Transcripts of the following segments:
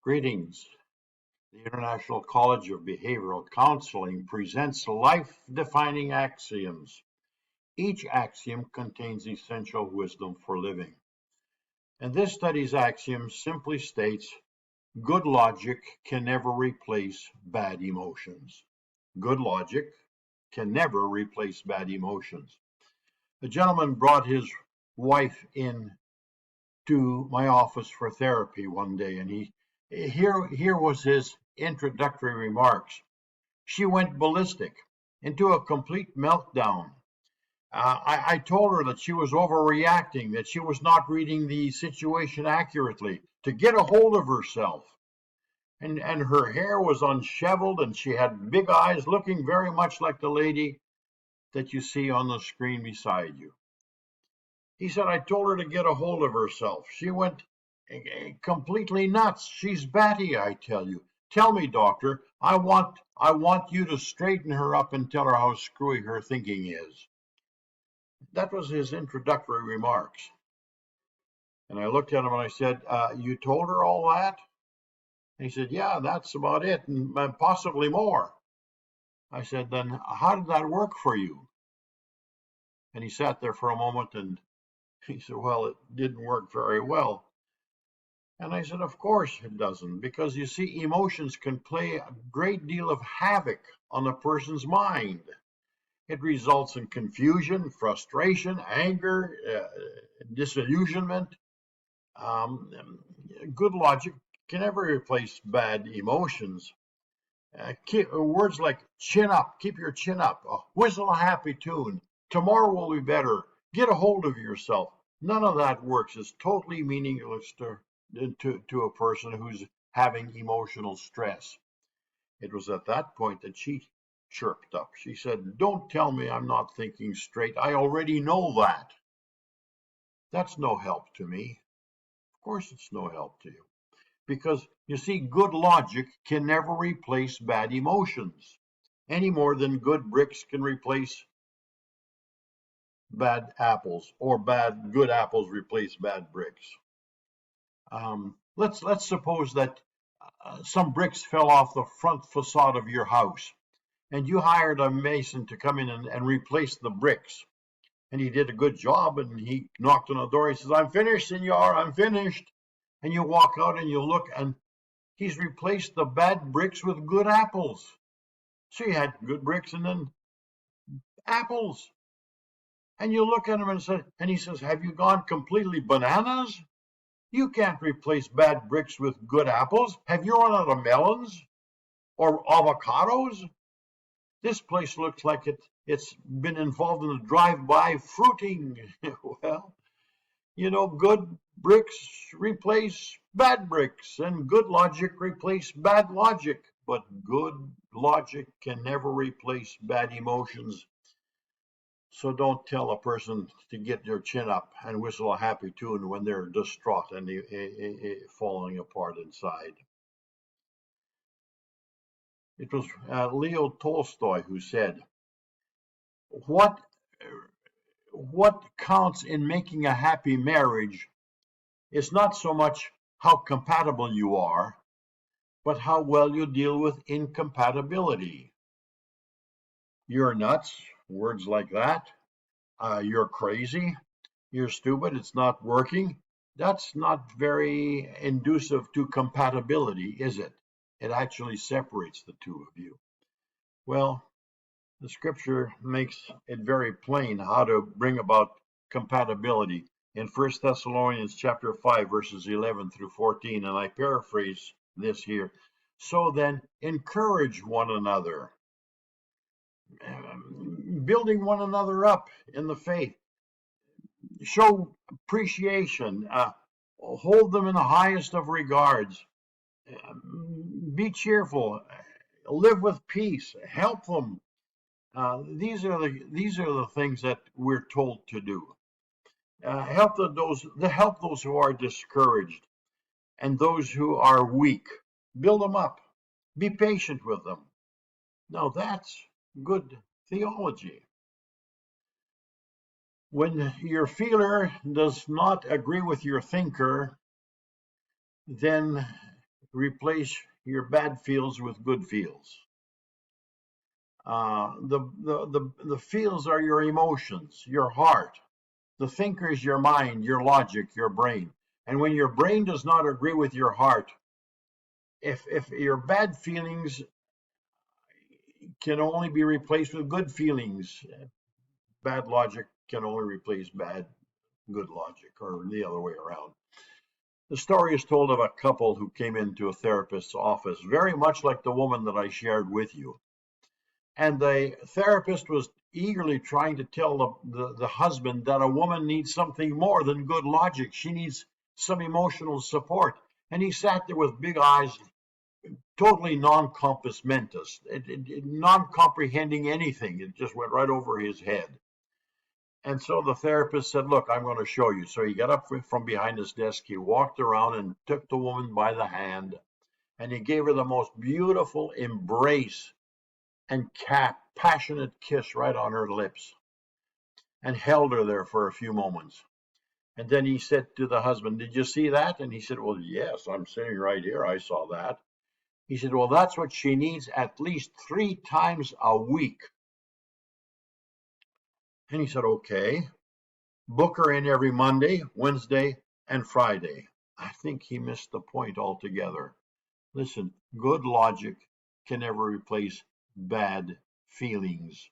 Greetings. The International College of Behavioral Counseling presents life-defining axioms. Each axiom contains essential wisdom for living. And this study's axiom simply states, good logic can never replace bad emotions. Good logic can never replace bad emotions. A gentleman brought his wife in to my office for therapy one day, and here was his introductory remarks. She went ballistic, into a complete meltdown. I told her that she was overreacting, that she was not reading the situation accurately, to get a hold of herself. And her hair was unsheveled, and she had big eyes, looking very much like the lady that you see on the screen beside you. He said, I told her to get a hold of herself. She went completely nuts. She's batty, I tell you. Tell me, doctor, I want you to straighten her up and tell her how screwy her thinking is. That was his introductory remarks. And I looked at him and I said, you told her all that? And he said, yeah, that's about it, and possibly more. I said, then how did that work for you? And he sat there for a moment and he said, well, it didn't work very well. And I said, of course it doesn't, because you see, emotions can play a great deal of havoc on a person's mind. It results in confusion, frustration, anger, disillusionment. Good logic can never replace bad emotions. Words like chin up, keep your chin up, whistle a happy tune, tomorrow will be better, get a hold of yourself. None of that works. It's totally meaningless to a person who's having emotional stress. It was at that point that she chirped up. She said, don't tell me I'm not thinking straight. I already know that. That's no help to me. Of course it's no help to you. Because, you see, good logic can never replace bad emotions, any more than good bricks can replace bad apples, or good apples replace bad bricks. Let's suppose that some bricks fell off the front facade of your house, and you hired a mason to come in and replace the bricks. And he did a good job, and he knocked on the door. He says, I'm finished, senor, I'm finished. And you walk out and you look, and he's replaced the bad bricks with good apples. So you had good bricks and then apples. And you look at him and he says, have you gone completely bananas? You can't replace bad bricks with good apples. Have you run out of melons or avocados? This place looks like it's been involved in a drive-by fruiting. Well, you know, good bricks replace bad bricks, and good logic replace bad logic. But good logic can never replace bad emotions. So don't tell a person to get their chin up and whistle a happy tune when they're distraught and falling apart inside. It was Leo Tolstoy who said, what counts in making a happy marriage is not so much how compatible you are, but how well you deal with incompatibility. You're nuts, words like that. You're crazy. You're stupid. It's not working. That's not very inducive to compatibility, is it? It actually separates the two of you. Well, the scripture makes it very plain how to bring about compatibility in 1 Thessalonians chapter 5, verses 11 through 14, and I paraphrase this here. So then, encourage one another, building one another up in the faith. Show appreciation, hold them in the highest of regards, be cheerful, live with peace, help them. These are the things that we're told to do. Help those who are discouraged and those who are weak. Build them up. Be patient with them. Now that's good theology. When your feeler does not agree with your thinker, then replace your bad feels with good feels. The feels are your emotions, your heart. The thinker is your mind, your logic, your brain. And when your brain does not agree with your heart, if your bad feelings can only be replaced with good feelings, bad logic can only replace good logic, or the other way around. The story is told of a couple who came into a therapist's office, very much like the woman that I shared with you. And the therapist was eagerly trying to tell the husband that a woman needs something more than good logic. She needs some emotional support. And he sat there with big eyes, totally non-compass mentis, non-comprehending anything. It just went right over his head. And so the therapist said, "Look, I'm going to show you." So he got up from behind his desk, he walked around and took the woman by the hand, and he gave her the most beautiful embrace and passionate kiss right on her lips, and held her there for a few moments. And then he said to the husband, "Did you see that?" And he said, "Well, yes, I'm sitting right here. I saw that." He said, "Well, that's what she needs at least 3 times a week." And he said, "Okay, book her in every Monday, Wednesday, and Friday." I think he missed the point altogether. Listen, good logic can never replace bad feelings.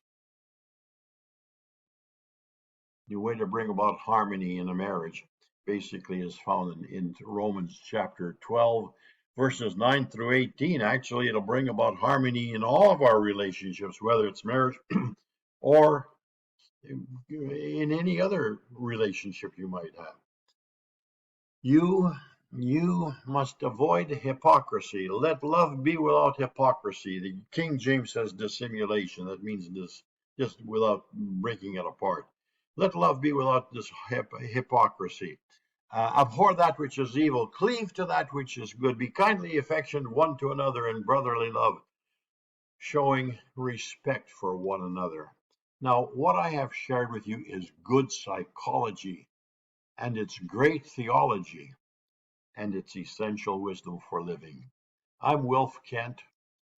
The way to bring about harmony in a marriage basically is found in Romans chapter 12, verses 9 through 18. Actually, it'll bring about harmony in all of our relationships, whether it's marriage or in any other relationship you might have. You must avoid hypocrisy. Let love be without hypocrisy. The King James says dissimulation. That means just without breaking it apart. Let love be without this hypocrisy. Abhor that which is evil. Cleave to that which is good. Be kindly affectioned one to another in brotherly love, showing respect for one another. Now, what I have shared with you is good psychology, and it's great theology, and it's essential wisdom for living. I'm Wilf Kent.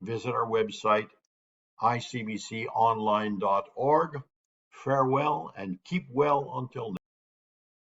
Visit our website, icbconline.org. Farewell and keep well until next.